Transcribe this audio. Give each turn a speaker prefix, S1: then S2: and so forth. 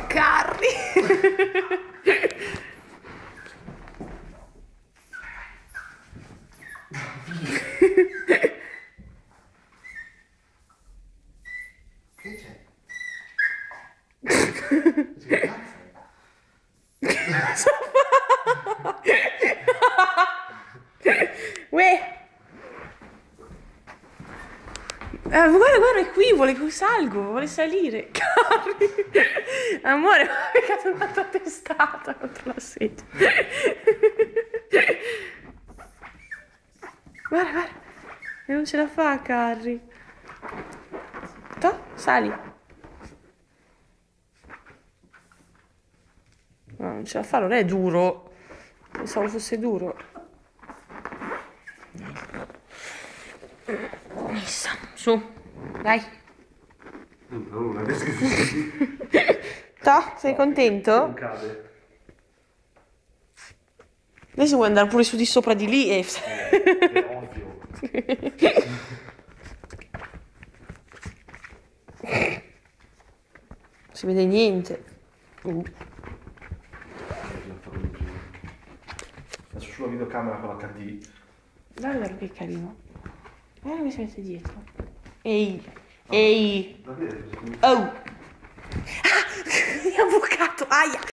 S1: Carri.
S2: Che c'è?
S1: Uè. Guarda, guarda, è qui, vuole che salgo, vuole salire. Carri. Amore, ma mica sono andato a testata contro la sedia. Guarda, guarda. E non ce la fa, Carri. Toh, sali. No, non ce la fa, non è duro. Pensavo fosse duro. Messa, su, dai.
S2: Non adesso che
S1: Toh, sei contento?
S2: non cade.
S1: Adesso vuoi andare pure su di sopra di lì e...
S2: È ovvio.
S1: Non si vede niente.
S2: Adesso sulla videocamera con l'HD.
S1: Guarda che carino. Guarda mi si mette dietro. Ehi, ehi.
S2: Davvero?
S1: Oh. Ah, mi ha bucato, aia.